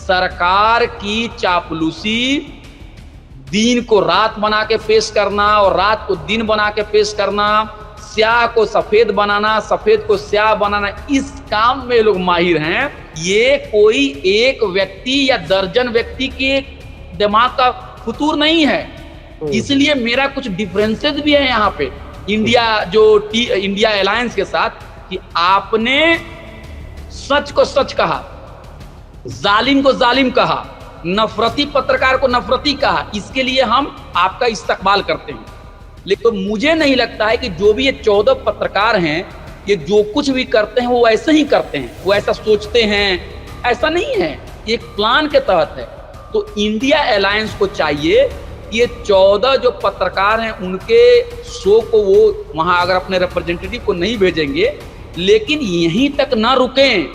सरकार की चापलूसी, दिन को रात बना के पेश करना और रात को दिन बना के पेश करना, स्याह को सफेद बनाना, सफेद को स्याह बनाना, इस काम में लोग माहिर हैं। ये कोई एक व्यक्ति या दर्जन व्यक्ति के दिमाग का फुतूर नहीं है। इसलिए मेरा कुछ डिफरेंसेस भी है यहाँ पे इंडिया अलायंस के साथ, कि आपने सच को सच कहा, जालिम को जालिम कहा, नफरती पत्रकार को नफरती कहा, इसके लिए हम आपका इस्तकबाल करते हैं। लेकिन मुझे नहीं लगता है कि जो भी ये 14 पत्रकार हैं, ये जो कुछ भी करते हैं वो ऐसे ही करते हैं, वो ऐसा सोचते हैं, ऐसा नहीं है। एक प्लान के तहत है। तो इंडिया अलायंस को चाहिए ये 14 जो पत्रकार हैं उनके शो को वो वहां अगर अपने रिप्रेजेंटेटिव को नहीं भेजेंगे, लेकिन यहीं तक ना रुकें।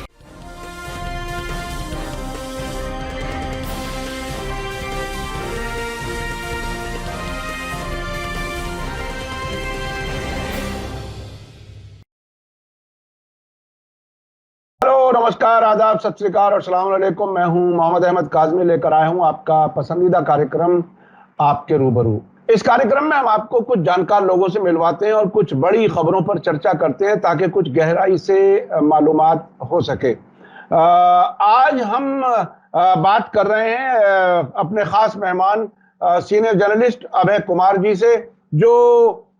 नमस्कार, आदाब, सत श्री अकाल और अस्सलाम वालेकुम। मैं हूं मोहम्मद अहमद काज़मी, लेकर आया हूं आपका पसंदीदा कार्यक्रम आपके रूबरू। इस कार्यक्रम में हम आपको कुछ जानकार लोगों से मिलवाते हैं और कुछ बड़ी खबरों पर चर्चा करते हैं ताकि कुछ गहराई से मालूमात हो सके। आज हम बात कर रहे हैं अपने खास मेहमान सीनियर जर्नलिस्ट अभय कुमार जी से, जो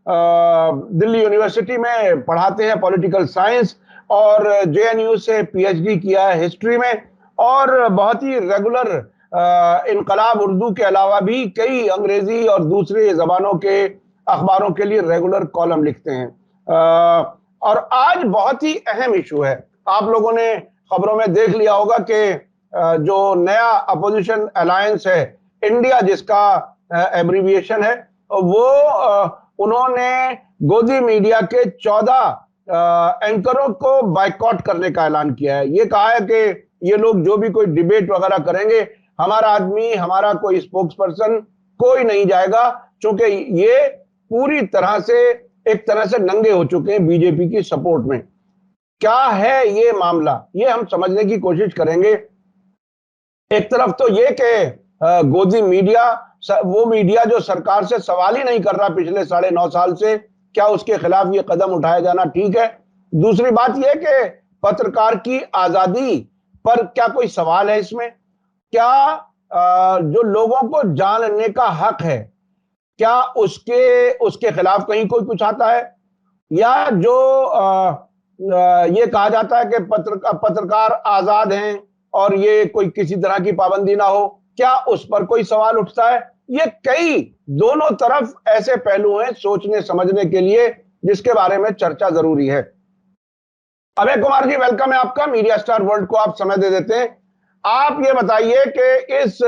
दिल्ली यूनिवर्सिटी में पढ़ाते हैं पॉलिटिकल साइंस और जेएनयू से पीएचडी किया है हिस्ट्री में, और बहुत ही रेगुलर इनकलाब उर्दू के अलावा भी कई अंग्रेजी और दूसरे जबानों के अखबारों के लिए रेगुलर कॉलम लिखते हैं। और आज बहुत ही अहम इशू है। आप लोगों ने खबरों में देख लिया होगा कि जो नया अपोजिशन अलायंस है, इंडिया जिसका एब्रीविएशन है, वो उन्होंने गोदी मीडिया के 14 एंकरों को बाइकॉट करने का ऐलान किया है। ये कहा है कि ये लोग जो भी कोई डिबेट वगैरह करेंगे, हमारा आदमी, हमारा कोई स्पोक्स पर्सन कोई नहीं जाएगा, क्योंकि ये पूरी तरह से एक तरह से नंगे हो चुके हैं बीजेपी की सपोर्ट में। क्या है ये मामला, ये हम समझने की कोशिश करेंगे। एक तरफ तो ये कि गोदी मीडिया, वो मीडिया जो सरकार से सवाल ही नहीं कर रहा पिछले 9.5 साल से, क्या उसके खिलाफ ये कदम उठाया जाना ठीक है? दूसरी बात यह कि पत्रकार की आजादी पर क्या कोई सवाल है इसमें? क्या जो लोगों को जानने का हक है, क्या उसके खिलाफ कहीं कोई कुछ आता है? या जो ये कहा जाता है कि पत्रकार आजाद हैं और ये कोई किसी तरह की पाबंदी ना हो, क्या उस पर कोई सवाल उठता है? ये कई दोनों तरफ ऐसे पहलू हैं सोचने समझने के लिए, जिसके बारे में चर्चा जरूरी है। अभय कुमार जी, वेलकम है आपका। मीडिया स्टार वर्ल्ड को आप समय दे देते हैं। आप ये बताइए कि इस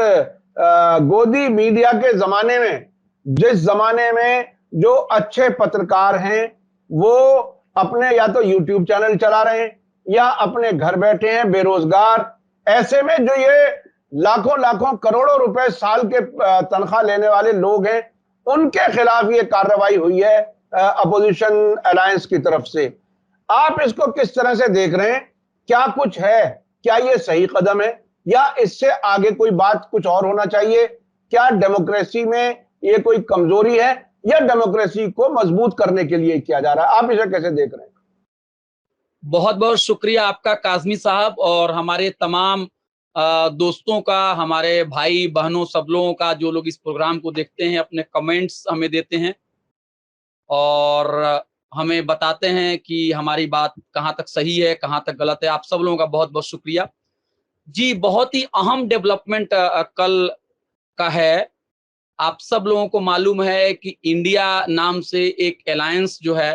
गोदी मीडिया के जमाने में, जिस जमाने में जो अच्छे पत्रकार हैं वो अपने या तो यूट्यूब चैनल चला रहे हैं या अपने घर बैठे हैं बेरोजगार, ऐसे में जो ये लाखों लाखों करोड़ों रुपए साल के तनख्वाह लेने वाले लोग हैं, उनके खिलाफ ये कार्रवाई हुई है अपोजिशन अलायंस की तरफ से। आप इसको किस तरह से देख रहे हैं? क्या कुछ है? क्या ये सही कदम है या इससे आगे कोई बात कुछ और होना चाहिए? क्या डेमोक्रेसी में ये कोई कमजोरी है या डेमोक्रेसी को मजबूत करने के लिए किया जा रहा है? आप इसे कैसे देख रहे हैं? बहुत बहुत शुक्रिया आपका काज़मी साहब, और हमारे तमाम दोस्तों का, हमारे भाई बहनों, सब लोगों का, जो लोग इस प्रोग्राम को देखते हैं, अपने कमेंट्स हमें देते हैं और हमें बताते हैं कि हमारी बात कहां तक सही है, कहां तक गलत है। आप सब लोगों का बहुत बहुत शुक्रिया जी। बहुत ही अहम डेवलपमेंट कल का है। आप सब लोगों को मालूम है कि इंडिया नाम से एक अलायंस जो है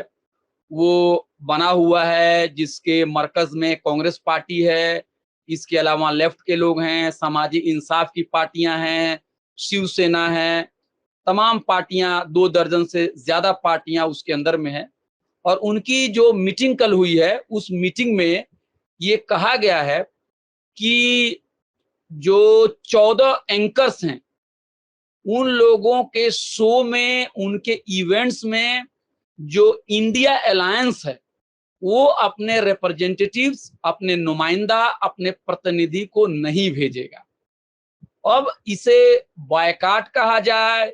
वो बना हुआ है, जिसके मरकज में कांग्रेस पार्टी है, इसके अलावा लेफ्ट के लोग हैं, सामाजिक इंसाफ की पार्टियां हैं, शिवसेना है, तमाम पार्टियां, 2 दर्जन से ज्यादा पार्टियां उसके अंदर में है। और उनकी जो मीटिंग कल हुई है, उस मीटिंग में ये कहा गया है कि जो 14 एंकर्स हैं, उन लोगों के शो में, उनके इवेंट्स में जो इंडिया अलायंस है वो अपने रिप्रेजेंटेटिव्स, अपने नुमाइंदा, अपने प्रतिनिधि को नहीं भेजेगा। अब इसे बॉयकॉट कहा जाए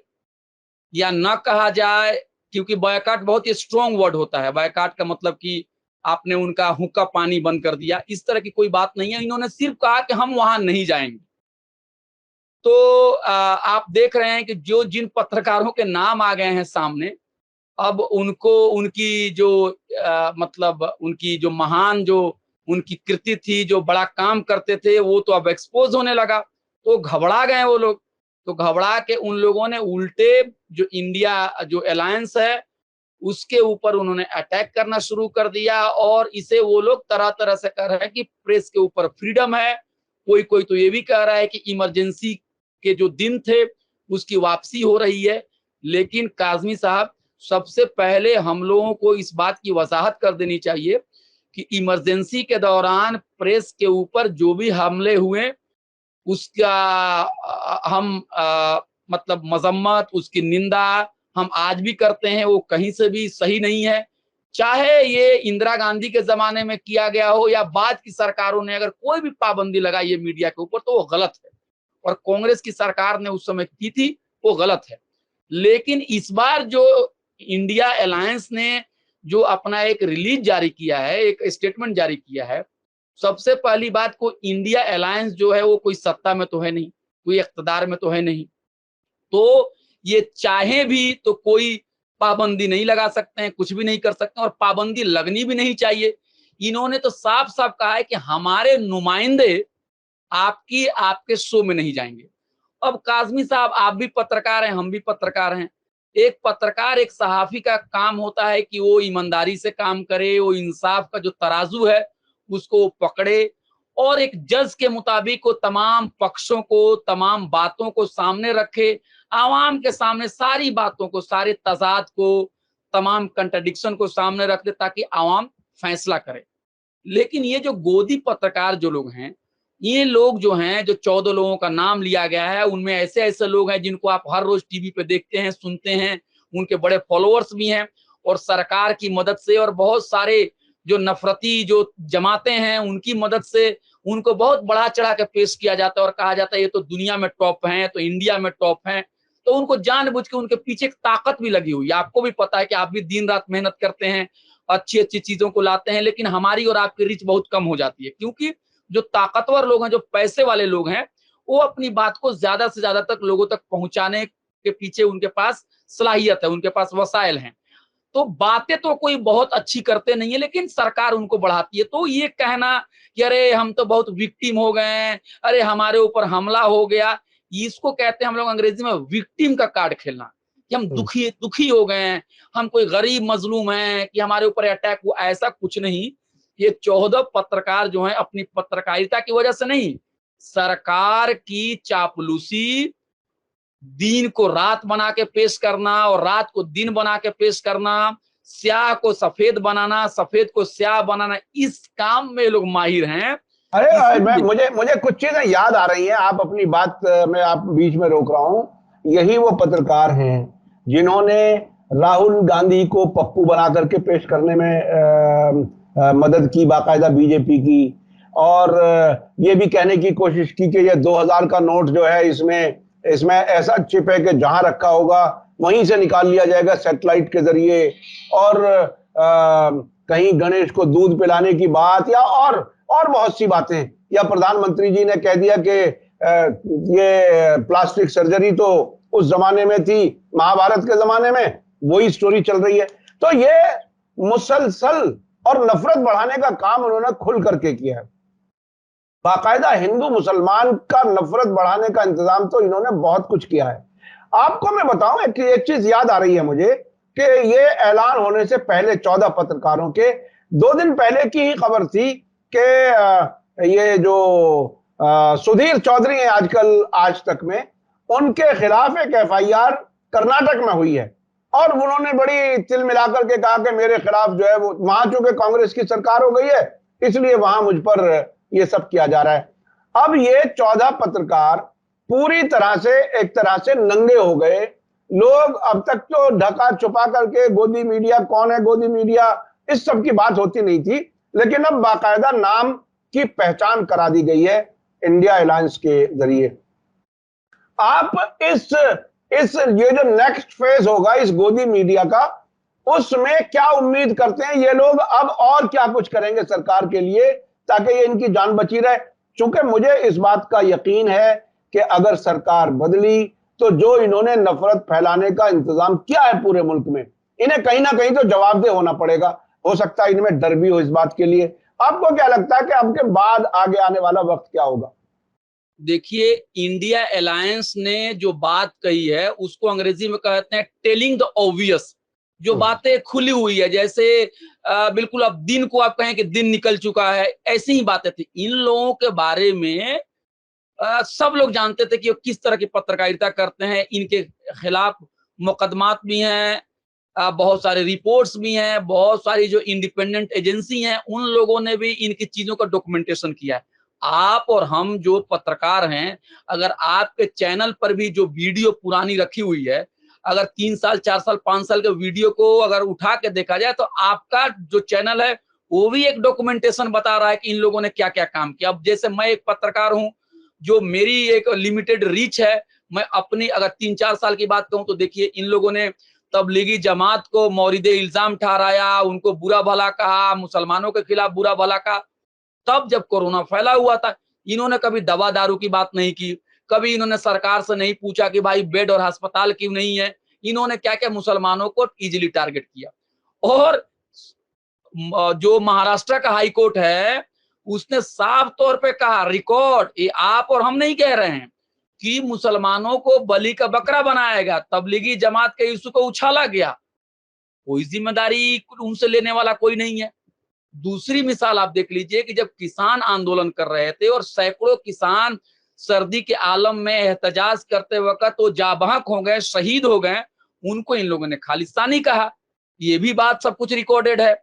या न कहा जाए, क्योंकि बॉयकॉट बहुत ही स्ट्रॉन्ग वर्ड होता है। बॉयकॉट का मतलब कि आपने उनका हुक्का पानी बंद कर दिया, इस तरह की कोई बात नहीं है। इन्होंने सिर्फ कहा कि हम वहां नहीं जाएंगे। तो आप देख रहे हैं कि जो जिन पत्रकारों के नाम आ गए हैं सामने, अब उनको उनकी जो मतलब उनकी जो महान जो उनकी कृति थी, जो बड़ा काम करते थे, वो तो अब एक्सपोज होने लगा। तो घबरा गए वो लोग। तो घबरा के उन लोगों ने उल्टे जो इंडिया जो अलायंस है उसके ऊपर उन्होंने अटैक करना शुरू कर दिया, और इसे वो लोग तरह तरह से कह रहे हैं कि प्रेस के ऊपर फ्रीडम है। कोई कोई तो ये भी कह रहा है कि इमरजेंसी के जो दिन थे उसकी वापसी हो रही है। लेकिन काजमी साहब, सबसे पहले हम लोगों को इस बात की वजाहत कर देनी चाहिए कि इमरजेंसी के दौरान प्रेस के ऊपर जो भी हमले हुए उसका हम मतलब मजम्मत, उसकी निंदा हम आज भी करते हैं। वो कहीं से भी सही नहीं है। चाहे ये इंदिरा गांधी के जमाने में किया गया हो या बाद की सरकारों ने अगर कोई भी पाबंदी लगाई है मीडिया के ऊपर, तो वो गलत है। और कांग्रेस की सरकार ने उस समय की थी, वो गलत है। लेकिन इस बार जो इंडिया अलायंस ने जो अपना एक रिलीज जारी किया है, एक स्टेटमेंट जारी किया है, सबसे पहली बात को इंडिया अलायंस जो है वो कोई सत्ता में तो है नहीं, कोई इख्तिदार में तो है नहीं। तो ये चाहे भी तो कोई पाबंदी नहीं लगा सकते हैं, कुछ भी नहीं कर सकते हैं, और पाबंदी लगनी भी नहीं चाहिए। इन्होंने तो साफ साफ कहा है कि हमारे नुमाइंदे आपकी आपके शो में नहीं जाएंगे। अब काजमी साहब, आप भी पत्रकार हैं, हम भी पत्रकार हैं। एक पत्रकार, एक सहाफी का काम होता है कि वो ईमानदारी से काम करे, वो इंसाफ का जो तराजू है उसको पकड़े, और एक जज के मुताबिक वो तमाम पक्षों को, तमाम बातों को सामने रखे, आवाम के सामने सारी बातों को, सारे तजाद को, तमाम कंट्राडिक्शन को सामने रख दे ताकि आवाम फैसला करे। लेकिन ये जो गोदी पत्रकार जो लोग हैं, ये लोग जो हैं, जो 14 लोगों का नाम लिया गया है, उनमें ऐसे ऐसे लोग हैं जिनको आप हर रोज टीवी पे देखते हैं, सुनते हैं, उनके बड़े फॉलोअर्स भी हैं, और सरकार की मदद से और बहुत सारे जो नफरती जो जमाते हैं उनकी मदद से उनको बहुत बढ़ा चढ़ा के पेश किया जाता है और कहा जाता है ये तो दुनिया में टॉप हैं, तो इंडिया में टॉप हैं। तो उनको जानबूझ के उनके पीछे एक ताकत भी लगी हुई है। आपको भी पता है कि आप भी दिन रात मेहनत करते हैं, अच्छी अच्छी चीजों को लाते हैं, लेकिन हमारी और आपकी रीच बहुत कम हो जाती है, क्योंकि जो ताकतवर लोग हैं, जो पैसे वाले लोग हैं, वो अपनी बात को ज्यादा से ज्यादा तक लोगों तक पहुंचाने के पीछे उनके पास सलाहियत है, उनके पास वसाइल हैं। तो बातें तो कोई बहुत अच्छी करते नहीं है, लेकिन सरकार उनको बढ़ाती है। तो ये कहना कि अरे हम तो बहुत विक्टिम हो गए हैं, अरे हमारे ऊपर हमला हो गया, इसको कहते हैं हम लोग अंग्रेजी में विक्टिम का कार्ड खेलना, कि हम दुखी दुखी हो गए हैं, हम कोई गरीब मजलूम हैं कि हमारे ऊपर अटैक हुआ। ऐसा कुछ नहीं। ये 14 पत्रकार जो हैं अपनी पत्रकारिता की वजह से नहीं, सरकार की चापलूसी, दिन को रात बना के पेश करना और रात को दिन बना के पेश करना, स्याह को सफेद बनाना, सफेद को स्याह बनाना, इस काम में लोग माहिर हैं। अरे मैं मुझे मुझे कुछ चीजें याद आ रही हैं। आप अपनी बात में आप बीच में रोक रहा हूं। यही वो पत्रकार हैं जिन्होंने राहुल गांधी को पप्पू बना करके पेश करने में मदद की, बाकायदा बीजेपी की, और ये भी कहने की कोशिश की कि ये 2000 का नोट जो है इसमें इसमें ऐसा चिप है कि जहां रखा होगा वहीं से निकाल लिया जाएगा सैटेलाइट के जरिए, और कहीं गणेश को दूध पिलाने की बात, या और बहुत सी बातें, या प्रधानमंत्री जी ने कह दिया कि ये प्लास्टिक सर्जरी तो उस जमाने में थी, महाभारत के जमाने में वही स्टोरी चल रही है। तो ये मुसलसल और नफरत बढ़ाने का काम उन्होंने खुल करके किया है। बाकायदा हिंदू मुसलमान का नफरत बढ़ाने का इंतजाम तो इन्होंने बहुत कुछ किया है। आपको मैं बताऊं, एक चीज याद आ रही है मुझे कि ये ऐलान होने से पहले 14 पत्रकारों के 2 दिन पहले की ही खबर थी कि ये जो सुधीर चौधरी हैं आजकल आज तक में, उनके खिलाफ एक एफआईआर कर्नाटक में हुई है, और उन्होंने बड़ी तिल मिलाकर के कहा कि मेरे खिलाफ जो है वो, वहां चूंकि कांग्रेस की सरकार हो गई है इसलिए वहां मुझ पर ये सब किया जा रहा है। अब ये 14 पत्रकार पूरी तरह से एक तरह से नंगे हो गए। लोग अब तक तो ढका छुपा करके गोदी मीडिया कौन है, गोदी मीडिया, इस सब की बात होती नहीं थी, लेकिन अब बाकायदा नाम की पहचान करा दी गई है इंडिया अलायंस के जरिए। आप इस ये जो नेक्स्ट फेज होगा इस गोदी मीडिया का, उसमें क्या उम्मीद करते हैं ये लोग? अब और क्या कुछ करेंगे सरकार के लिए ताकि ये इनकी जान बची रहे? चूंकि मुझे इस बात का यकीन है कि अगर सरकार बदली तो जो इन्होंने नफरत फैलाने का इंतजाम किया है पूरे मुल्क में, इन्हें कहीं ना कहीं तो जवाबदेह होना पड़ेगा। हो सकता है इनमें डर भी हो इस बात के लिए। आपको क्या लगता है कि अब के बाद आगे आने वाला वक्त क्या होगा? देखिए, इंडिया अलायंस ने जो बात कही है उसको अंग्रेजी में कहते हैं टेलिंग द ऑब्वियस। जो बातें खुली हुई है, जैसे बिल्कुल अब दिन को आप कहें कि दिन निकल चुका है, ऐसी ही बातें थी। इन लोगों के बारे में सब लोग जानते थे कि वो किस तरह की पत्रकारिता करते हैं। इनके खिलाफ मुकदमात भी हैं, बहुत सारे रिपोर्ट्स भी हैं, बहुत सारी जो इंडिपेंडेंट एजेंसी हैं उन लोगों ने भी इनकी चीजों का डॉक्यूमेंटेशन किया है। आप और हम जो पत्रकार हैं, अगर आपके चैनल पर भी जो वीडियो पुरानी रखी हुई है, अगर 3 साल 4 साल 5 साल के वीडियो को अगर उठा के देखा जाए तो आपका जो चैनल है वो भी एक डॉक्यूमेंटेशन बता रहा है कि इन लोगों ने क्या क्या काम किया। अब जैसे मैं एक पत्रकार हूं, जो मेरी एक लिमिटेड रीच है, मैं अपनी अगर 3-4 साल की बात कहूं तो देखिए, इन लोगों ने तबलीगी जमात को मौरिदे इल्जाम ठहराया, उनको बुरा भला कहा, मुसलमानों के खिलाफ बुरा भला कहा। तब जब कोरोना फैला हुआ था, इन्होंने कभी दवा दारू की बात नहीं की, कभी इन्होंने सरकार से नहीं पूछा कि भाई बेड और अस्पताल क्यों नहीं है। इन्होंने क्या क्या मुसलमानों को इजीली टारगेट किया। और जो महाराष्ट्र का हाई कोर्ट है, उसने साफ तौर पे कहा, रिकॉर्ड, ये आप और हम नहीं कह रहे हैं, कि मुसलमानों को बलि का बकरा बनाया गया, तबलीगी जमात के इशू को उछाला गया, कोई जिम्मेदारी उनसे लेने वाला कोई नहीं है। दूसरी मिसाल आप देख लीजिए कि जब किसान आंदोलन कर रहे थे और सैकड़ों किसान सर्दी के आलम में एहतजाज करते वक्त वो जाबाक हो गए, शहीद हो गए, उनको इन लोगों ने खालिस्तानी कहा। ये भी बात सब कुछ रिकॉर्डेड है।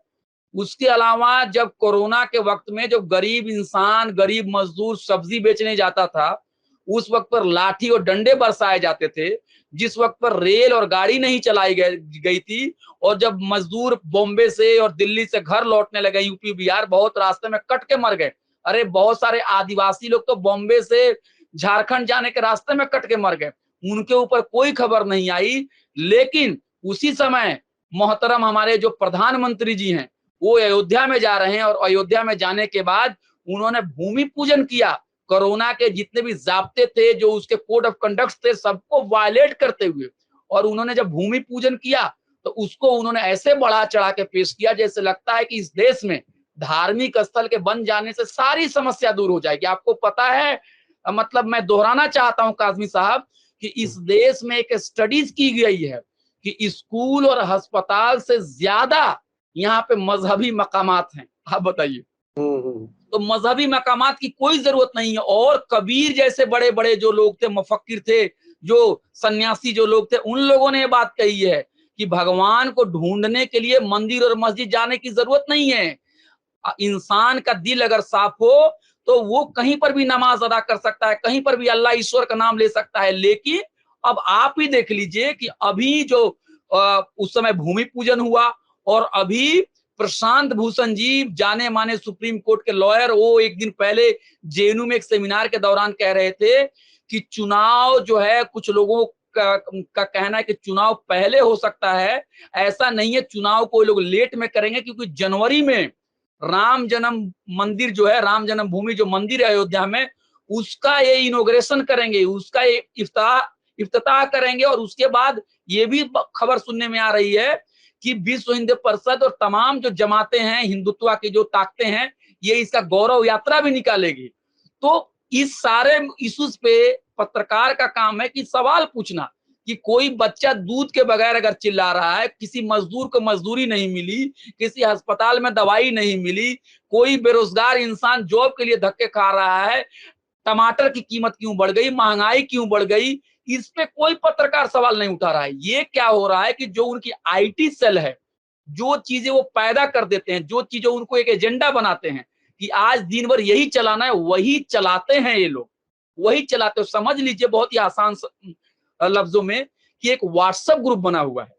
उसके अलावा जब कोरोना के वक्त में जो गरीब इंसान, गरीब मजदूर सब्जी बेचने जाता था, उस वक्त पर लाठी और डंडे बरसाए जाते थे। जिस वक्त पर रेल और गाड़ी नहीं चलाई गई थी, और जब मजदूर बॉम्बे से और दिल्ली से घर लौटने लगे, यूपी बिहार, बहुत रास्ते में कट के मर गए। अरे बहुत सारे आदिवासी लोग तो बॉम्बे से झारखंड जाने के रास्ते में कट के मर गए, उनके ऊपर कोई खबर नहीं आई। लेकिन उसी समय मोहतरम हमारे जो प्रधानमंत्री जी हैं, वो अयोध्या में जा रहे हैं, और अयोध्या में जाने के बाद उन्होंने भूमि पूजन किया। कोरोना के जितने भी जाब्ते थे, जो उसके कोड ऑफ कंडक्ट थे, सबको वायलेट करते हुए, और उन्होंने जब भूमि पूजन किया तो उसको उन्होंने ऐसे बढ़ा चढ़ा के पेश किया जैसे लगता है कि इस देश में धार्मिक स्थल के बन जाने से सारी समस्या दूर हो जाएगी। आपको पता है, मतलब मैं दोहराना चाहता हूं काजमी साहब, कि इस देश में एक स्टडीज की गई है कि स्कूल और अस्पताल से ज्यादा यहाँ पे मजहबी मकामात हैं। आप बताइए। तो मजहबी मकामात की कोई जरूरत नहीं है। और कबीर जैसे बड़े बड़े जो लोग थे, मुफक्किर थे, जो सन्यासी जो लोग थे, उन लोगों ने ये बात कही है कि भगवान को ढूंढने के लिए मंदिर और मस्जिद जाने की जरूरत नहीं है। इंसान का दिल अगर साफ हो तो वो कहीं पर भी नमाज अदा कर सकता है, कहीं पर भी अल्लाह ईश्वर का नाम ले सकता है। लेकिन अब आप ही देख लीजिए कि अभी जो उस समय भूमि पूजन हुआ, और अभी प्रशांत भूषण जी, जाने माने सुप्रीम कोर्ट के लॉयर, वो एक दिन पहले जेएनयू में एक सेमिनार के दौरान कह रहे थे कि चुनाव जो है, कुछ लोगों का कहना है कि चुनाव पहले हो सकता है। ऐसा नहीं है, चुनाव को लोग लेट में करेंगे, क्योंकि जनवरी में राम जन्म मंदिर जो है, राम जन्म भूमि जो मंदिर है अयोध्या में, उसका ये इनॉग्रेशन करेंगे, उसका ये इफ्तिताह करेंगे। और उसके बाद ये भी खबर सुनने में आ रही है कि विश्व हिंदू परिषद और तमाम जो जमातें हैं, हिंदुत्व की जो ताकतें हैं, ये इसका गौरव यात्रा भी निकालेगी। तो इस सारे इश्यूज पे पत्रकार का काम है कि सवाल पूछना, कि कोई बच्चा दूध के बगैर अगर चिल्ला रहा है, किसी मजदूर को मजदूरी नहीं मिली, किसी अस्पताल में दवाई नहीं मिली, कोई बेरोजगार इंसान जॉब के लिए धक्के खा रहा है, टमाटर की कीमत क्यों बढ़ गई, महंगाई क्यों बढ़ गई, इस पे कोई पत्रकार सवाल नहीं उठा रहा है। ये क्या हो रहा है कि जो उनकी आईटी सेल है, जो चीजें वो पैदा कर देते हैं, जो चीजें उनको एक एजेंडा बनाते हैं कि आज दिन भर यही चलाना है, वही चलाते हैं ये लोग, वही चलाते हो। समझ लीजिए बहुत ही आसान लफ्जों में कि एक व्हाट्सएप ग्रुप बना हुआ है।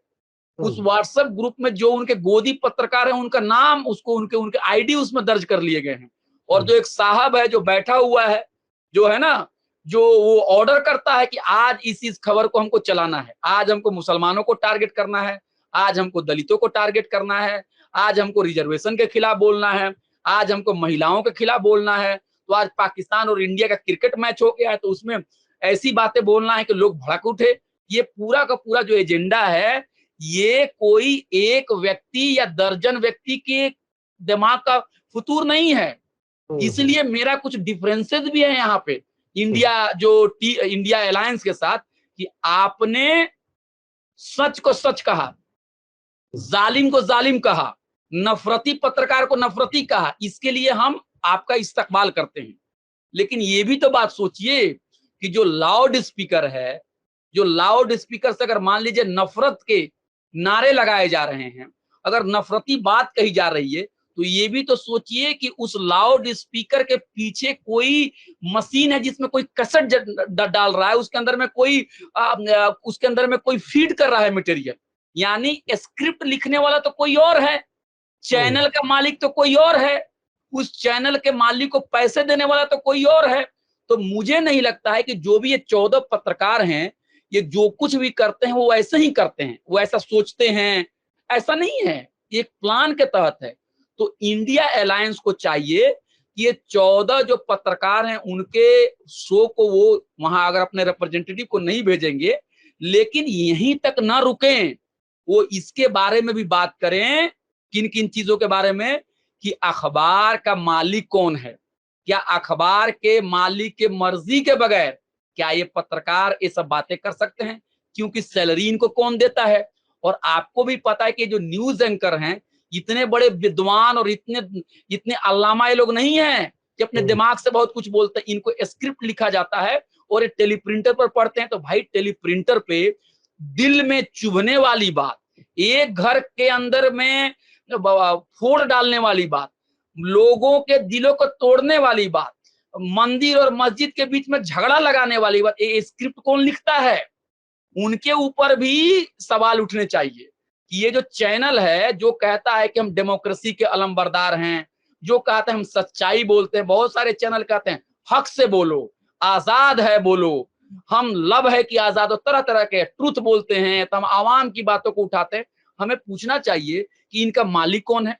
उस व्हाट्सएप ग्रुप में जो उनके गोदी पत्रकार हैं, उनका नाम, उसको उनके आईडी उसमें दर्ज कर लिए गए हैं। और जो एक साहब है जो बैठा हुआ है, जो है ना, जो वो ऑर्डर करता है कि आज इस खबर को हमको चलाना है, आज हमको मुसलमानों को टारगेट करना है, आज हमको दलितों को टारगेट करना है, आज हमको रिजर्वेशन के खिलाफ बोलना है, आज हमको महिलाओं के खिलाफ बोलना है, तो आज पाकिस्तान और इंडिया का क्रिकेट मैच हो गया है तो उसमें ऐसी बातें बोलना है कि लोग भड़क उठे। ये पूरा का पूरा जो एजेंडा है, ये कोई एक व्यक्ति या दर्जन व्यक्ति के दिमाग का फुतूर नहीं है। इसलिए मेरा कुछ डिफरेंसेस भी है यहाँ पे इंडिया अलायंस के साथ, कि आपने सच को सच कहा, जालिम को जालिम कहा, नफरती पत्रकार को नफरती कहा, इसके लिए हम आपका इस्तकबाल करते हैं। लेकिन ये भी तो बात सोचिए कि जो लाउड स्पीकर है, जो लाउड स्पीकर से अगर मान लीजिए नफरत के नारे लगाए जा रहे हैं, अगर नफरती बात कही जा रही है, तो ये भी तो सोचिए कि उस लाउड स्पीकर के पीछे कोई मशीन है जिसमें कोई कसट डाल रहा है, उसके अंदर में कोई फीड कर रहा है मटेरियल, यानी स्क्रिप्ट लिखने वाला तो कोई और है, चैनल का मालिक तो कोई और है, उस चैनल के मालिक को पैसे देने वाला तो कोई और है। तो मुझे नहीं लगता है कि जो भी ये 14 पत्रकार हैं, ये जो कुछ भी करते हैं वो ऐसे ही करते हैं, वो ऐसा सोचते हैं, ऐसा नहीं है, ये एक प्लान के तहत है। तो इंडिया अलायंस को चाहिए कि ये 14 जो पत्रकार हैं उनके शो को वो वहां अगर अपने रिप्रेजेंटेटिव को नहीं भेजेंगे, लेकिन यहीं तक ना रुकें, वो इसके बारे में भी बात करें, किन किन चीजों के बारे में, कि अखबार का मालिक कौन है, क्या अखबार के मालिक के मर्जी के बगैर क्या ये पत्रकार ये सब बातें कर सकते हैं, क्योंकि सैलरी इनको कौन देता है। और आपको भी पता है कि जो न्यूज एंकर हैं, इतने बड़े विद्वान और इतने अल्लामा ये लोग नहीं हैं कि अपने दिमाग से बहुत कुछ बोलते हैं, इनको स्क्रिप्ट लिखा जाता है और ये टेलीप्रिंटर पर पढ़ते हैं। तो भाई टेलीप्रिंटर पे दिल में चुभने वाली बात, एक घर के अंदर में फोड़ डालने वाली बात, लोगों के दिलों को तोड़ने वाली बात, मंदिर और मस्जिद के बीच में झगड़ा लगाने वाली बात, ये स्क्रिप्ट कौन लिखता है? उनके ऊपर भी सवाल उठने चाहिए कि ये जो चैनल है जो कहता है कि हम डेमोक्रेसी के अलमबरदार हैं, जो कहते हैं हम सच्चाई बोलते हैं, बहुत सारे चैनल कहते हैं हक से बोलो, आजाद है बोलो, हम लब है कि आजाद, और तरह तरह के ट्रुथ बोलते हैं, तो हम आवाम की बातों को उठाते हैं। हमें पूछना चाहिए कि इनका मालिक कौन है,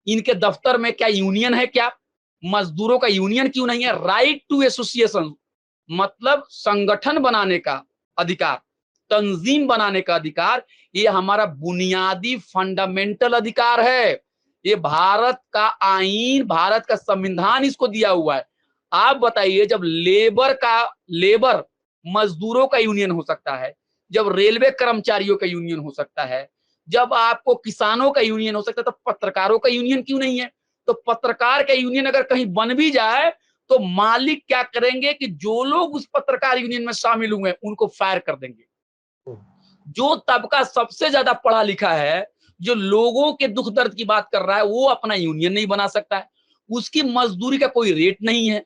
इनके दफ्तर में क्या यूनियन है, क्या मजदूरों का यूनियन क्यों नहीं है? राइट टू एसोसिएशन मतलब संगठन बनाने का अधिकार, तंजीम बनाने का अधिकार, ये हमारा बुनियादी फंडामेंटल अधिकार है। ये भारत का आईन, भारत का संविधान इसको दिया हुआ है। आप बताइए, जब लेबर मजदूरों का यूनियन हो सकता है, जब रेलवे कर्मचारियों का यूनियन हो सकता है, जब आपको किसानों का यूनियन हो सकता है, तो पत्रकारों का यूनियन क्यों नहीं है? तो पत्रकार का यूनियन अगर कहीं बन भी जाए तो मालिक क्या करेंगे कि जो लोग उस पत्रकार यूनियन में शामिल हुए उनको फायर कर देंगे। जो तबका सबसे ज्यादा पढ़ा लिखा है, जो लोगों के दुख दर्द की बात कर रहा है, वो अपना यूनियन नहीं बना सकता है, उसकी मजदूरी का कोई रेट नहीं है,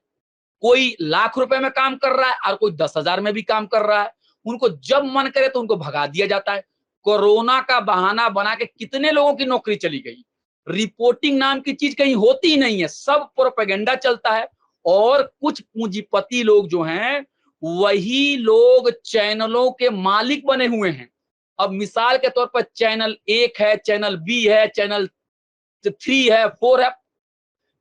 कोई लाख रुपए में काम कर रहा है और कोई 10,000 में भी काम कर रहा है, उनको जब मन करे तो उनको भगा दिया जाता है। कोरोना का बहाना बना के कितने लोगों की नौकरी चली गई, रिपोर्टिंग नाम की चीज कहीं होती ही नहीं है, सब प्रोपेगेंडा चलता है। और कुछ पूंजीपति लोग जो हैं, वही लोग चैनलों के मालिक बने हुए हैं। अब मिसाल के तौर पर चैनल 1 है, चैनल बी है, चैनल 3 है, 4 है,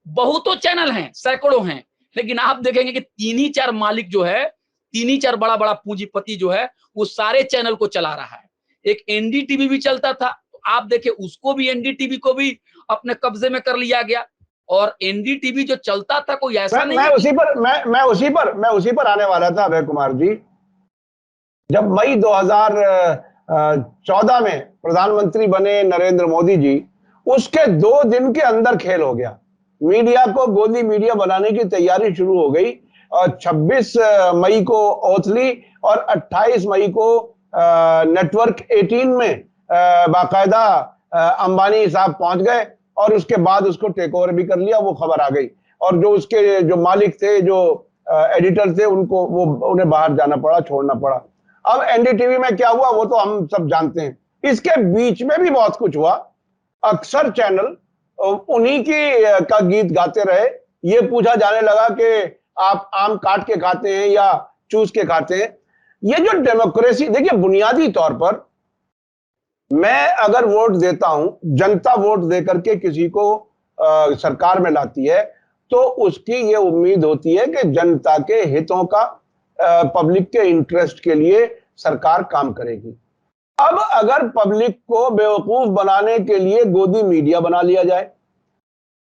बहुतों चैनल हैं, सैकड़ों हैं, लेकिन आप देखेंगे कि 3 ही 4 मालिक जो है, 3 ही 4 बड़ा बड़ा पूंजीपति जो है, वो सारे चैनल को चला रहा है। एक एनडीटीवी भी चलता था, तो आप देखिए उसको भी, एनडीटीवी को भी अपने कब्जे में कर लिया गया। और एनडीटीवी जो चलता था, कोई ऐसा नहीं, मैं उसी पर आने वाला था अभय कुमार जी। जब मई 2014 में प्रधानमंत्री बने नरेंद्र मोदी जी, उसके 2 दिन के अंदर खेल हो गया, मीडिया को गोदी मीडिया बनाने की तैयारी शुरू हो गई। और 26 मई को ओथली और 28 मई को नेटवर्क 18 में बाकायदा अंबानी साहब पहुंच गए और उसके बाद उसको टेक ओवर भी कर लिया, वो खबर आ गई। और जो उसके जो मालिक थे, जो एडिटर थे, उन्हें बाहर जाना पड़ा, छोड़ना पड़ा। अब एनडीटीवी में क्या हुआ वो तो हम सब जानते हैं। इसके बीच में भी बहुत कुछ हुआ। अक्सर चैनल उन्हीं की का गीत गाते रहे। ये पूछा जाने लगा कि आप आम काट के खाते हैं या चूस के खाते हैं। ये जो डेमोक्रेसी, देखिए बुनियादी तौर पर मैं अगर वोट देता हूं, जनता वोट देकर के किसी को सरकार में लाती है, तो उसकी ये उम्मीद होती है कि जनता के हितों का, पब्लिक के इंटरेस्ट के लिए सरकार काम करेगी। अब अगर पब्लिक को बेवकूफ बनाने के लिए गोदी मीडिया बना लिया जाए,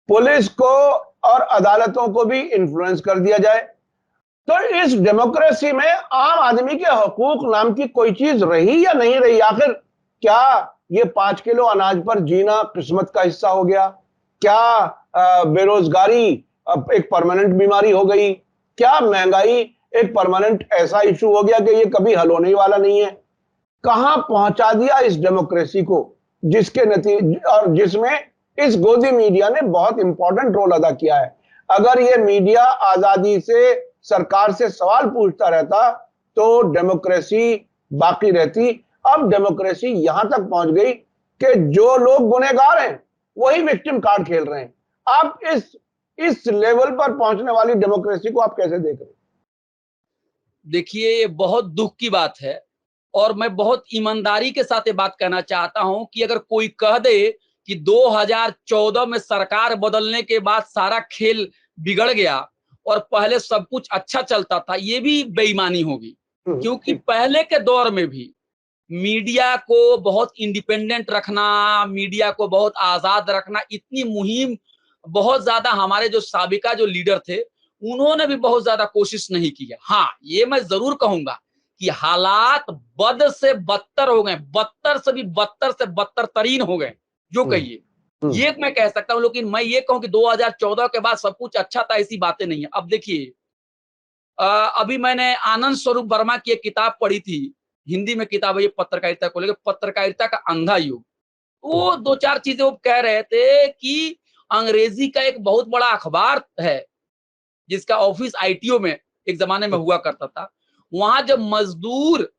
पुलिस को और अदालतों को भी इन्फ्लुएंस कर दिया जाए, तो इस डेमोक्रेसी में आम आदमी के हकूक नाम की कोई चीज रही या नहीं रही? आखिर क्या ये 5 किलो अनाज पर जीना किस्मत का हिस्सा हो गया? क्या बेरोजगारी एक परमानेंट बीमारी हो गई? क्या महंगाई एक परमानेंट ऐसा इशू हो गया कि ये कभी हल होने वाला नहीं है? कहां पहुंचा दिया इस डेमोक्रेसी को, जिसके नतीजे और जिसमें इस गोदी मीडिया ने बहुत इंपॉर्टेंट रोल अदा किया है। अगर ये मीडिया आजादी से सरकार से सवाल पूछता रहता तो डेमोक्रेसी बाकी रहती। अब डेमोक्रेसी यहां तक पहुंच गई कि जो लोग गुनहगार हैं वही विक्टिम कार्ड खेल रहे हैं। आप इस लेवल पर पहुंचने वाली डेमोक्रेसी को आप कैसे देख रहे हैं? देखिए, ये बहुत दुख की बात है और मैं बहुत ईमानदारी के साथ ये बात कहना चाहता हूं कि अगर कोई कह दे कि 2014 में सरकार बदलने के बाद सारा खेल बिगड़ गया और पहले सब कुछ अच्छा चलता था, ये भी बेईमानी होगी। क्योंकि पहले के दौर में भी मीडिया को बहुत इंडिपेंडेंट रखना, मीडिया को बहुत आजाद रखना, इतनी मुहिम बहुत ज्यादा हमारे जो साबिका जो लीडर थे उन्होंने भी बहुत ज्यादा कोशिश नहीं की है। हाँ, ये मैं जरूर कहूंगा कि हालात बद से बदतर हो गए, बदतर से भी बदतर से बदतर तरीन हो गए, जो कहिए ये मैं कह सकता हूं। लेकिन मैं ये कहूं कि 2014 के बाद सब कुछ अच्छा था, ऐसी बातें नहीं है। अब देखिए, अभी मैंने आनंद स्वरूप वर्मा की एक किताब पढ़ी थी, हिंदी में किताब है ये, पत्रकारिता को लेकर, पत्रकारिता का अंधा युग। वो 2-4 चीजें वो कह रहे थे कि अंग्रेजी का एक बहुत बड़ा अखबार है जिसका ऑफिस आईटीओ में एक जमाने में हुआ करता था। वहां जब मजदूर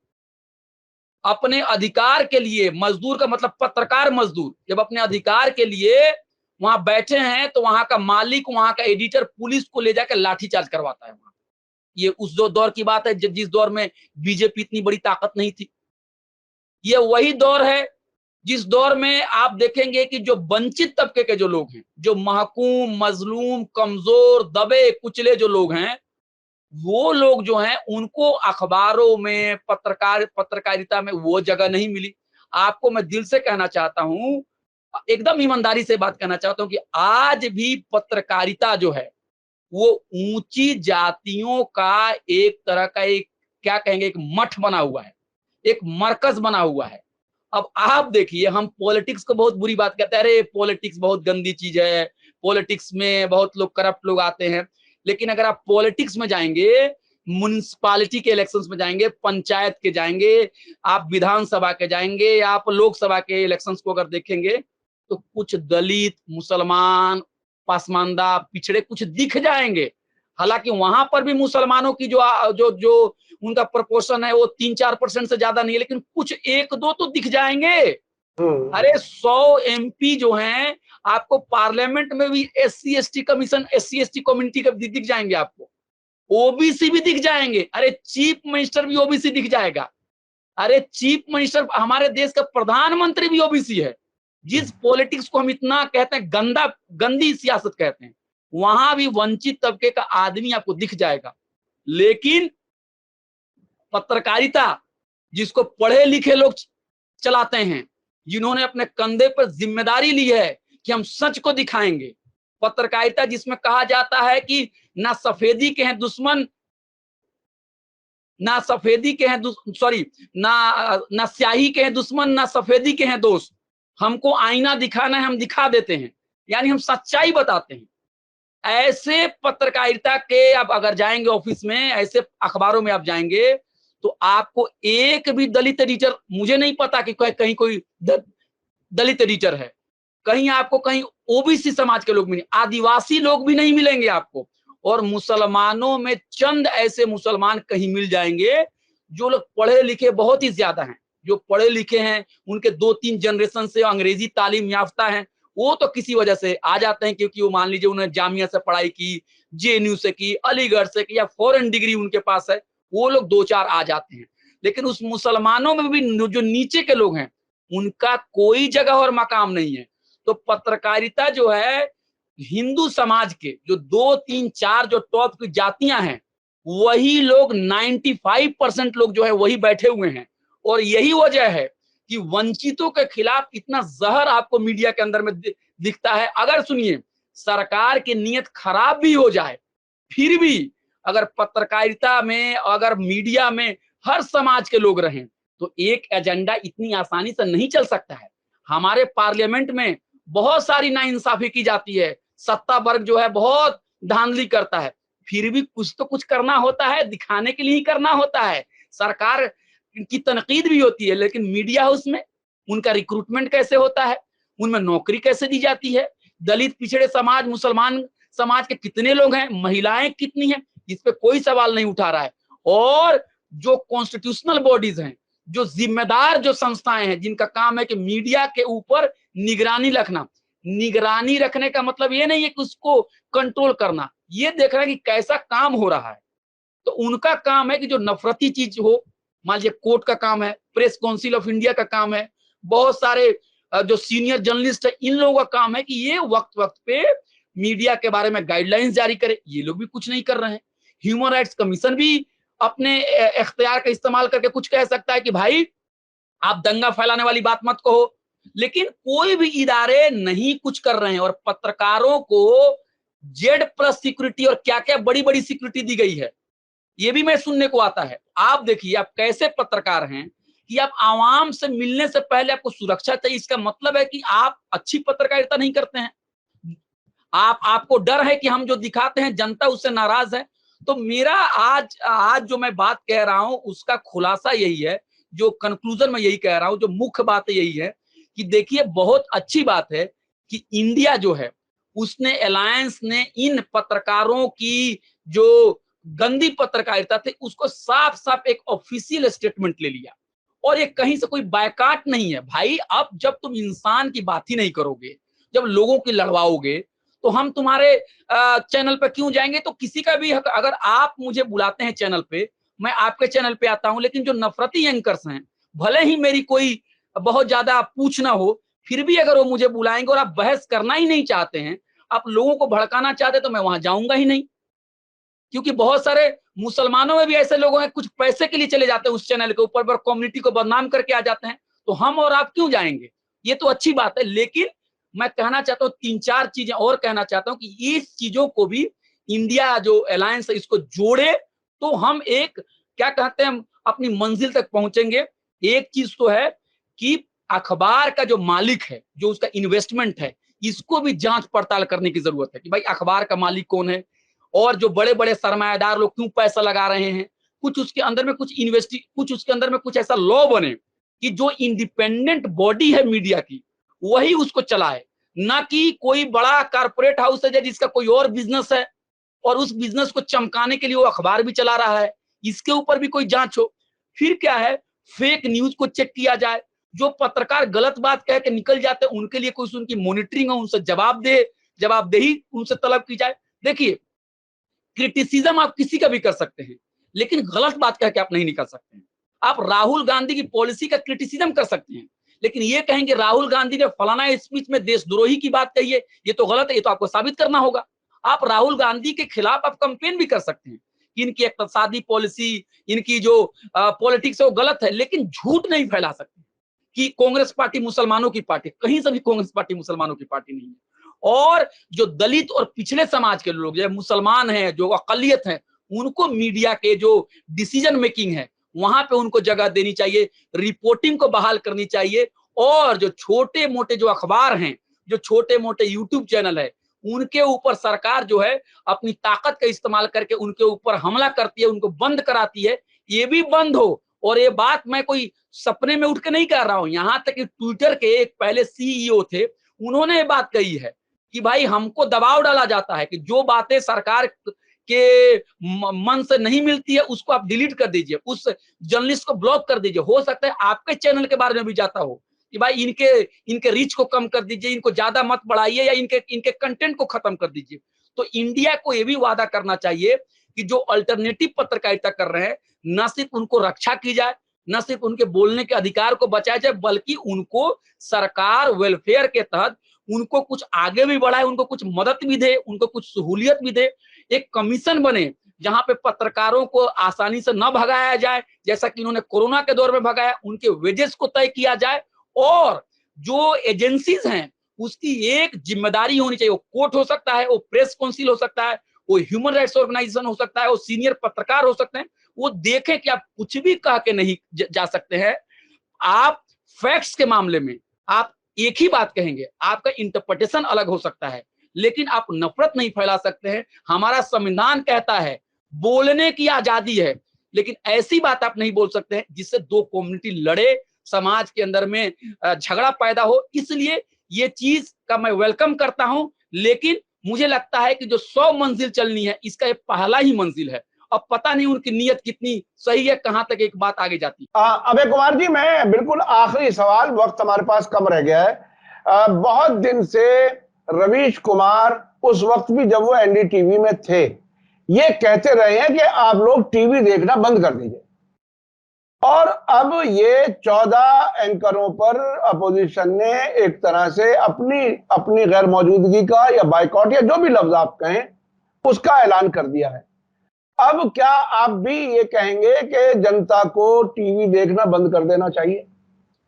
अपने अधिकार के लिए, मजदूर का मतलब पत्रकार मजदूर, जब अपने अधिकार के लिए वहां बैठे हैं तो वहां का मालिक, वहां का एडिटर पुलिस को ले जाकर लाठीचार्ज करवाता है वहां। ये उस दौर की बात है जिस दौर में बीजेपी इतनी बड़ी ताकत नहीं थी। ये वही दौर है जिस दौर में आप देखेंगे कि जो वंचित तबके के जो लोग हैं, जो महकूम, मजलूम, कमजोर, दबे कुचले जो लोग हैं, वो लोग जो हैं उनको अखबारों में, पत्रकारिता में वो जगह नहीं मिली। आपको मैं दिल से कहना चाहता हूं, एकदम ईमानदारी से बात कहना चाहता हूं कि आज भी पत्रकारिता जो है वो ऊंची जातियों का एक तरह का, एक क्या कहेंगे, एक मठ बना हुआ है, एक मरकज बना हुआ है। अब आप देखिए, हम पॉलिटिक्स को बहुत बुरी बात कहते हैं, अरे पॉलिटिक्स बहुत गंदी चीज है, पॉलिटिक्स में बहुत लोग करप्ट लोग आते हैं। लेकिन अगर आप पॉलिटिक्स में जाएंगे, म्युनिसिपालिटी के इलेक्शंस में जाएंगे, पंचायत के जाएंगे, आप विधानसभा के जाएंगे, आप लोकसभा के इलेक्शंस को अगर देखेंगे, तो कुछ दलित, मुसलमान, पासमानदा, पिछड़े कुछ दिख जाएंगे। हालांकि वहां पर भी मुसलमानों की जो जो जो उनका प्रपोर्शन है वो 3-4% से ज्यादा नहीं है, लेकिन कुछ 1-2 तो दिख जाएंगे। अरे 100 एमपी जो हैं, आपको पार्लियामेंट में भी SC ST commission, SC ST community के दिख जाएंगे, आपको ओबीसी भी दिख जाएंगे। अरे चीफ मिनिस्टर भी ओबीसी दिख जाएगा। अरे चीफ मिनिस्टर, हमारे देश का प्रधानमंत्री भी ओबीसी है। जिस पॉलिटिक्स को हम इतना कहते हैं गंदी सियासत कहते हैं, वहां भी वंचित तबके का आदमी आपको दिख जाएगा। लेकिन पत्रकारिता जिसको पढ़े लिखे लोग चलाते हैं, जिन्होंने अपने कंधे पर जिम्मेदारी ली है कि हम सच को दिखाएंगे, पत्रकारिता जिसमें कहा जाता है कि ना सफेदी के हैं दुश्मन, ना सफेदी के हैं सॉरी ना स्याही के हैं दुश्मन, ना सफेदी के हैं दोस्त, हमको आईना दिखाना है, हम दिखा देते हैं, यानी हम सच्चाई बताते हैं। ऐसे पत्रकारिता के आप अगर जाएंगे ऑफिस में, ऐसे अखबारों में आप जाएंगे, तो आपको एक भी दलित एडिटर, मुझे नहीं पता कि कहीं कोई दलित एडिटर है, कहीं आपको कहीं ओबीसी समाज के लोग भी नहीं, आदिवासी लोग भी नहीं मिलेंगे आपको। और मुसलमानों में चंद ऐसे मुसलमान कहीं मिल जाएंगे जो लोग पढ़े लिखे बहुत ही ज्यादा हैं, जो पढ़े लिखे हैं, उनके 2-3 जनरेशन से अंग्रेजी तालीम याफ्ता हैं, वो तो किसी वजह से आ जाते हैं, क्योंकि वो मान लीजिए उन्होंने जामिया से पढ़ाई की, जेएनयू से की, अलीगढ़ से की, या फॉरेन डिग्री उनके पास है, वो लोग 2-4 आ जाते हैं। लेकिन उस मुसलमानों में भी जो नीचे के लोग हैं, उनका कोई जगह और मकाम नहीं है। तो पत्रकारिता जो है, हिंदू समाज के जो 2-3-4 जो टॉप की जातियां हैं, वही लोग 95% लोग जो है वही बैठे हुए हैं। और यही वजह है कि वंचितों के खिलाफ इतना जहर आपको मीडिया के अंदर में दिखता है। अगर सुनिए, सरकार की नीयत खराब भी हो जाए, फिर भी अगर पत्रकारिता में, अगर मीडिया में हर समाज के लोग रहें, तो एक एजेंडा इतनी आसानी से नहीं चल सकता है। हमारे पार्लियामेंट में बहुत सारी नाइंसाफी की जाती है, सत्ता वर्ग जो है बहुत धांधली करता है, फिर भी कुछ तो कुछ करना होता है, दिखाने के लिए ही करना होता है। सरकार की तनकीद भी होती है, लेकिन मीडिया हाउस में उनका रिक्रूटमेंट कैसे होता है, उनमें नौकरी कैसे दी जाती है, दलित पिछड़े समाज, मुसलमान समाज के कितने लोग हैं, महिलाएं कितनी हैं, इस पे कोई सवाल नहीं उठा रहा है। और जो कॉन्स्टिट्यूशनल बॉडीज हैं, जो जिम्मेदार जो संस्थाएं हैं, जिनका काम है कि मीडिया के ऊपर निगरानी रखना, निगरानी रखने का मतलब ये नहीं है कि उसको कंट्रोल करना, ये देखना कि कैसा काम हो रहा है। तो उनका काम है कि जो नफरती चीज हो, मान लीजिए कोर्ट का काम है, प्रेस काउंसिल ऑफ इंडिया का काम है, बहुत सारे जो सीनियर जर्नलिस्ट है, इन लोगों का काम है कि ये वक्त वक्त पे मीडिया के बारे में गाइडलाइंस जारी करे। ये लोग भी कुछ नहीं कर रहे हैं। ह्यूमन राइट्स कमीशन भी अपने इख्तियार का इस्तेमाल करके कुछ कह सकता है कि भाई आप दंगा फैलाने वाली बात मत कहो, लेकिन कोई भी इदारे नहीं कुछ कर रहे हैं। और पत्रकारों को Z+ सिक्योरिटी और क्या क्या बड़ी बड़ी सिक्योरिटी दी गई है, ये भी मैं सुनने को आता है। आप देखिए, आप कैसे पत्रकार हैं कि आप आवाम से मिलने से पहले आपको सुरक्षा चाहिए। इसका मतलब है कि आप अच्छी पत्रकारिता नहीं करते हैं। आपको डर है कि हम जो दिखाते हैं जनता उससे नाराज है। तो मेरा आज आज जो मैं बात कह रहा हूं, उसका खुलासा यही है, जो कंक्लूजन में यही कह रहा हूं, जो मुख्य बात यही है कि देखिए, बहुत अच्छी बात है कि इंडिया जो है, उसने अलायंस ने इन पत्रकारों की जो गंदी पत्रकारिता थी, उसको साफ साफ एक ऑफिशियल स्टेटमेंट ले लिया। और ये कहीं से कोई बायकाट नहीं है भाई। अब जब तुम इंसान की बात ही नहीं करोगे, जब लोगों की लड़वाओगे, तो हम तुम्हारे चैनल पे क्यों जाएंगे। तो किसी का भी हक, अगर आप मुझे बुलाते हैं चैनल पे, मैं आपके चैनल पे आता हूं, लेकिन जो नफरती एंकर्स हैं, भले ही मेरी कोई बहुत ज्यादा पूछ ना हो, फिर भी अगर वो मुझे बुलाएंगे और आप बहस करना ही नहीं चाहते हैं, आप लोगों को भड़काना चाहते हैं, तो मैं वहां जाऊंगा ही नहीं। क्योंकि बहुत सारे मुसलमानों में भी ऐसे लोग हैं, कुछ पैसे के लिए चले जाते हैं उस चैनल के ऊपर, पर कम्युनिटी को बदनाम करके आ जाते हैं। तो हम और आप क्यों जाएंगे। ये तो अच्छी बात है, लेकिन मैं कहना चाहता हूँ 3-4 चीजें और कहना चाहता हूँ कि इस चीजों को भी इंडिया जो अलायंस है इसको जोड़े, तो हम एक क्या कहते हैं, अपनी मंजिल तक पहुंचेंगे। एक चीज तो है कि अखबार का जो मालिक है, जो उसका इन्वेस्टमेंट है, इसको भी जांच पड़ताल करने की जरूरत है कि भाई अखबार का मालिक कौन है, और जो बड़े बड़े सरमायादार लोग क्यों पैसा लगा रहे हैं। कुछ उसके अंदर में कुछ उसके अंदर में कुछ ऐसा लॉ बने कि जो इंडिपेंडेंट बॉडी है मीडिया की, वही उसको चलाए, ना कि कोई बड़ा कारपोरेट हाउस है जिसका कोई और बिजनेस है और उस बिजनेस को चमकाने के लिए वो अखबार भी चला रहा है। इसके ऊपर भी कोई जांच हो। फिर क्या है, फेक न्यूज को चेक किया जाए। जो पत्रकार गलत बात कह के निकल जाते हैं, उनके लिए कोई उनकी मॉनिटरिंग हो, उनसे जवाबदेही उनसे तलब की जाए। देखिए, क्रिटिसिज्म आप किसी का भी कर सकते हैं, लेकिन गलत बात कह के आप नहीं निकल सकते हैं। आप राहुल गांधी की पॉलिसी का क्रिटिसिज्म कर सकते हैं, लेकिन ये कहेंगे राहुल गांधी ने फलाना स्पीच में देशद्रोही की बात कही है, ये तो गलत है, ये तो आपको साबित करना होगा। आप राहुल गांधी के खिलाफ आप कंपेन भी कर सकते हैं कि इनकी इक्तिसादी पॉलिसी, इनकी जो पॉलिटिक्स है वो गलत है, लेकिन झूठ नहीं फैला सकते कि कांग्रेस पार्टी मुसलमानों की पार्टी। कहीं से भी कांग्रेस पार्टी मुसलमानों की पार्टी नहीं है। और जो दलित और पिछड़े समाज के लोग, जो मुसलमान हैं, जो अकलियत हैं, उनको मीडिया के जो डिसीजन मेकिंग है वहां पे उनको जगह देनी चाहिए, रिपोर्टिंग को बहाल करनी चाहिए। और जो छोटे मोटे जो अखबार हैं, जो छोटे मोटे यूट्यूब चैनल है, उनके ऊपर सरकार जो है अपनी ताकत का इस्तेमाल करके उनके ऊपर हमला करती है, उनको बंद कराती है। ये भी बंद हो। और ये बात मैं कोई सपने में उठ के नहीं कर रहा हूं, यहां तक कि ट्विटर के एक पहले CEO थे, उन्होंने ये बात कही है कि भाई हमको दबाव डाला जाता है कि जो बातें सरकार के मन से नहीं मिलती है उसको आप डिलीट कर दीजिए, उस जर्नलिस्ट को ब्लॉक कर दीजिए। हो सकता है आपके चैनल के बारे में भी जाता हो, कि भाई इनके रीच को कम कर दीजिए, इनको ज्यादा मत बढ़ाइए या इनके कंटेंट को खत्म कर दीजिए। तो इंडिया को यह भी वादा करना चाहिए कि जो अल्टरनेटिव पत्रकारिता कर रहे हैं, न सिर्फ उनको रक्षा की जाए, न सिर्फ उनके बोलने के अधिकार को बचाया जाए, बल्कि उनको सरकार वेलफेयर के तहत उनको कुछ आगे भी बढ़ाए, उनको कुछ मदद भी दे, उनको कुछ सहूलियत भी दे। एक कमीशन बने जहां पे पत्रकारों को आसानी से न भगाया जाए, जैसा कि उन्होंने कोरोना के दौर में भगाया, उनके वेजेस को तय किया जाए। और जो एजेंसीज हैं उसकी एक जिम्मेदारी होनी चाहिए। वो कोर्ट हो सकता है, वो प्रेस काउंसिल हो सकता है, वो ह्यूमन राइट्स ऑर्गेनाइजेशन हो सकता है, वो सीनियर पत्रकार हो सकते हैं। वो देखें कि आप कुछ भी कह के नहीं जा सकते हैं। आप फैक्ट्स के मामले में आप एक ही बात कहेंगे, आपका इंटरप्रिटेशन अलग हो सकता है, लेकिन आप नफरत नहीं फैला सकते हैं। हमारा संविधान कहता है बोलने की आजादी है, लेकिन ऐसी बात आप नहीं बोल सकते हैं जिससे दो कम्युनिटी लड़े, समाज के अंदर में झगड़ा पैदा हो। इसलिए ये चीज का मैं वेलकम करता हूं, लेकिन मुझे लगता है कि जो 100 मंजिल चलनी है, इसका ये पहला ही मंजिल है। अब पता नहीं उनकी नीयत कितनी सही है, कहां तक एक बात आगे जाती है। अभय कुमार जी, मैं बिल्कुल आखिरी सवाल, वक्त हमारे पास कम रह गया है। बहुत दिन से रवीश कुमार, उस वक्त भी जब वो एनडीटीवी में थे, ये कहते रहे हैं कि आप लोग टीवी देखना बंद कर दीजिए, और अब ये 14 एंकरों पर अपोजिशन ने एक तरह से अपनी गैर मौजूदगी का या बाइकॉट या जो भी लफ्ज आप कहें उसका ऐलान कर दिया है। अब क्या आप भी ये कहेंगे कि जनता को टीवी देखना बंद कर देना चाहिए,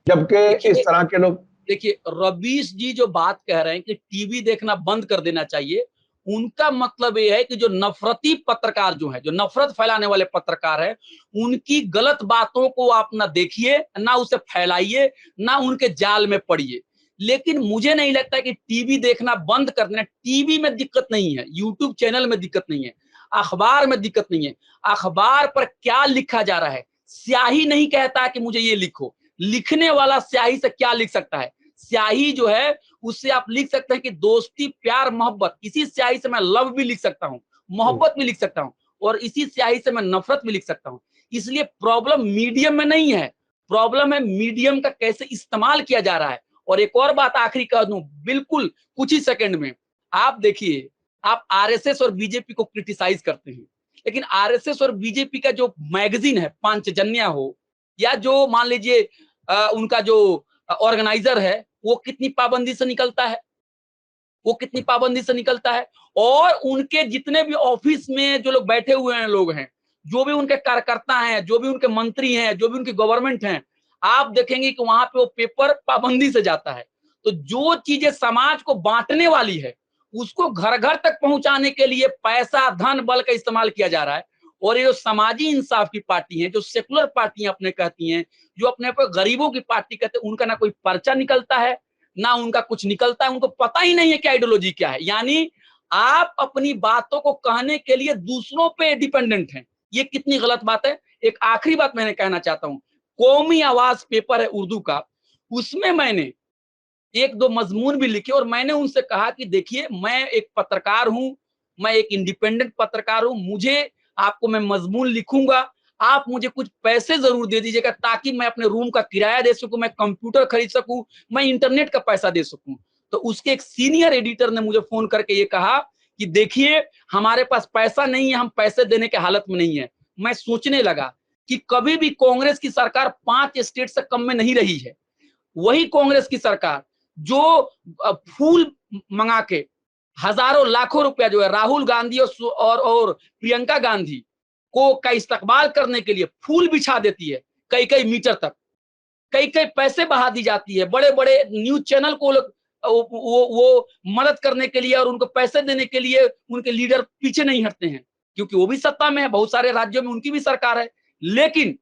जबकि इस तरह के लोग? देखिए, रवीश जी जो बात कह रहे हैं कि टीवी देखना बंद कर देना चाहिए, उनका मतलब ये है कि जो नफरती पत्रकार जो है, जो नफरत फैलाने वाले पत्रकार है, उनकी गलत बातों को आप ना देखिए, ना उसे फैलाइए, ना उनके जाल में पड़िए। लेकिन मुझे नहीं लगता कि टीवी देखना बंद कर देना। टीवी में दिक्कत नहीं है, यूट्यूब चैनल में दिक्कत नहीं है, अखबार में दिक्कत नहीं है। अखबार पर क्या लिखा जा रहा है, स्याही नहीं कहता कि मुझे ये लिखो। लिखने वाला स्याही से क्या लिख सकता है? स्याही जो है उससे आप लिख सकते हैं कि दोस्ती, प्यार, मोहब्बत। इसी स्याही से मैं लव भी लिख सकता हूँ, मोहब्बत भी लिख सकता हूँ, और इसी स्याही से मैं नफरत भी लिख सकता हूँ। इसलिए प्रॉब्लम मीडियम में नहीं है, प्रॉब्लम है मीडियम का कैसे इस्तेमाल किया जा रहा है। और एक और बात आखिरी कह दूं, बिल्कुल कुछ ही सेकंड में, आप देखिए, आप आरएसएस और बीजेपी को क्रिटिसाइज करते हैं, लेकिन आरएसएस और बीजेपी का जो मैगजीन है, पांचजन्य हो, या जो मान लीजिए उनका जो ऑर्गेनाइजर है, वो कितनी पाबंदी से निकलता है, वो कितनी पाबंदी से निकलता है। और उनके जितने भी ऑफिस में जो लोग बैठे हुए हैं, लोग हैं, जो भी उनके कार्यकर्ता हैं, जो भी उनके मंत्री हैं, जो भी उनकी गवर्नमेंट हैं, आप देखेंगे कि वहां पे वो पेपर पाबंदी से जाता है। तो जो चीजें समाज को बांटने वाली है, उसको घर घर तक पहुंचाने के लिए पैसा, धन, बल का इस्तेमाल किया जा रहा है। और ये जो समाजी इंसाफ की पार्टी है, जो सेकुलर पार्टियां अपने कहती हैं, जो अपने पर गरीबों की पार्टी कहते हैं, उनका ना कोई पर्चा निकलता है, ना उनका कुछ निकलता है, उनको पता ही नहीं है कि आइडियोलॉजी क्या है। यानी आप अपनी बातों को कहने के लिए दूसरों पे डिपेंडेंट हैं। ये कितनी गलत बात है। एक आखिरी बात मैंने कहना चाहता हूं, कौमी आवाज पेपर है उर्दू का, उसमें मैंने एक दो मजमून भी लिखे, और मैंने उनसे कहा कि देखिए, मैं एक पत्रकार हूं, मैं एक इंडिपेंडेंट पत्रकार हूं, मुझे आपको मैं मजमून लिखूंगा, आप मुझे कुछ पैसे जरूर दे दीजिएगा, ताकि मैं अपने रूम का किराया दे सकूं, मैं कंप्यूटर खरीद सकूं, मैं इंटरनेट का पैसा दे सकूं। तो उसके एक सीनियर एडिटर ने मुझे फोन करके ये कहा कि देखिए, हमारे पास पैसा नहीं है, हम पैसे देने के हालत में नहीं है। मैं सोचने लगा कि कभी भी कांग्रेस की सरकार 5 स्टेट से कम में नहीं रही है। वही कांग्रेस की सरकार जो फूल मंगा के हजारों लाखों रुपया जो है राहुल गांधी और प्रियंका गांधी को का इस्तकबाल करने के लिए फूल बिछा देती है, कई कई मीटर तक, कई कई पैसे बहा दी जाती है, बड़े बड़े न्यूज चैनल को वो मदद करने के लिए और उनको पैसे देने के लिए उनके लीडर पीछे नहीं हटते हैं, क्योंकि वो भी सत्ता में है, बहुत सारे राज्यों में उनकी भी सरकार है। लेकिन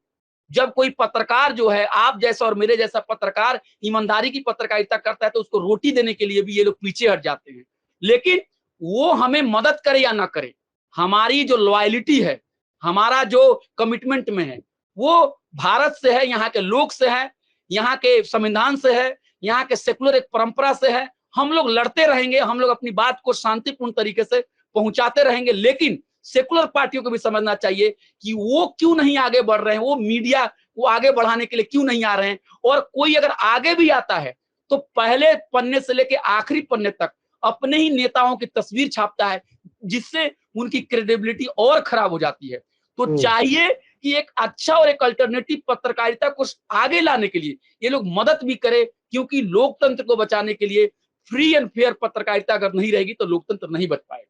जब कोई पत्रकार जो है, आप जैसा और मेरे जैसा पत्रकार ईमानदारी की पत्रकारिता करता है, तो उसको रोटी देने के लिए भी ये लोग पीछे हट जाते हैं। लेकिन वो हमें मदद करे या ना करे, हमारी जो लॉयलिटी है, हमारा जो कमिटमेंट में है, वो भारत से है, यहाँ के लोग से है, यहाँ के संविधान से है, यहाँ के सेकुलर एक परंपरा से है। हम लोग लड़ते रहेंगे, हम लोग अपनी बात को शांतिपूर्ण तरीके से पहुंचाते रहेंगे, लेकिन सेकुलर पार्टियों को भी समझना चाहिए कि वो क्यों नहीं आगे बढ़ रहे हैं, वो मीडिया को आगे बढ़ाने के लिए क्यों नहीं आ रहे हैं। और कोई अगर आगे भी आता है तो पहले पन्ने से लेके आखिरी पन्ने तक अपने ही नेताओं की तस्वीर छापता है, जिससे उनकी क्रेडिबिलिटी और खराब हो जाती है। तो चाहिए कि एक अच्छा और एक अल्टरनेटिव पत्रकारिता को आगे लाने के लिए ये लोग मदद भी करें, क्योंकि लोकतंत्र को बचाने के लिए फ्री एंड फेयर पत्रकारिता अगर नहीं रहेगी तो लोकतंत्र नहीं बच पाएगा।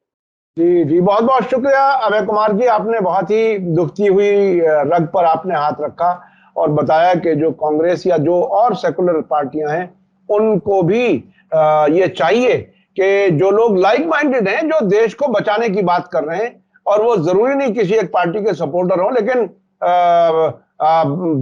जी जी, बहुत बहुत शुक्रिया अभय कुमार जी, आपने बहुत ही दुखती हुई रग पर आपने हाथ रखा और बताया कि जो कांग्रेस या जो और सेकुलर पार्टियां हैं उनको भी ये चाहिए कि जो लोग लाइक माइंडेड हैं, जो देश को बचाने की बात कर रहे हैं, और वो जरूरी नहीं किसी एक पार्टी के सपोर्टर हो, लेकिन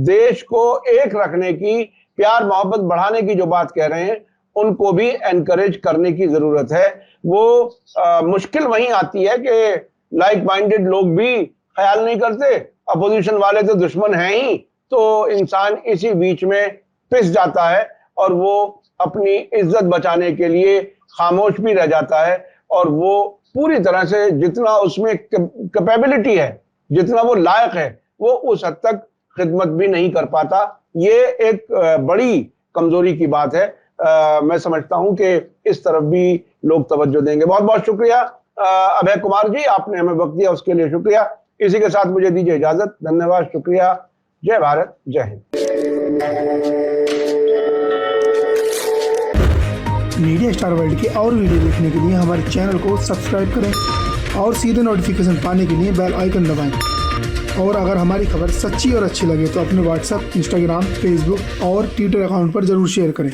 देश को एक रखने की, प्यार मोहब्बत बढ़ाने की जो बात कह रहे हैं, उनको भी एनकरेज करने की जरूरत है। वो मुश्किल वहीं आती है कि लाइक माइंडेड लोग भी ख्याल नहीं करते, अपोजिशन वाले तो दुश्मन हैं ही, तो इंसान इसी बीच में पिस जाता है और वो अपनी इज्जत बचाने के लिए खामोश भी रह जाता है, और वो पूरी तरह से जितना उसमें कैपेबिलिटी है, जितना वो लायक है, वो उस हद तक खिदमत भी नहीं कर पाता। ये एक बड़ी कमजोरी की बात है। मैं समझता हूं कि इस तरफ भी लोग तवज्जो देंगे। बहुत बहुत शुक्रिया अभय कुमार जी, आपने हमें वक्त दिया, उसके लिए शुक्रिया। इसी के साथ मुझे दीजिए इजाजत। धन्यवाद, शुक्रिया। जय भारत, जय हिंद। मीडिया स्टार वर्ल्ड के और वीडियो देखने के लिए हमारे चैनल को सब्सक्राइब करें और सीधे नोटिफिकेशन पाने के लिए बेल आइकन दबाएं। और अगर हमारी खबर सच्ची और अच्छी लगे तो अपने व्हाट्सएप, इंस्टाग्राम, फेसबुक और ट्विटर अकाउंट पर जरूर शेयर करें।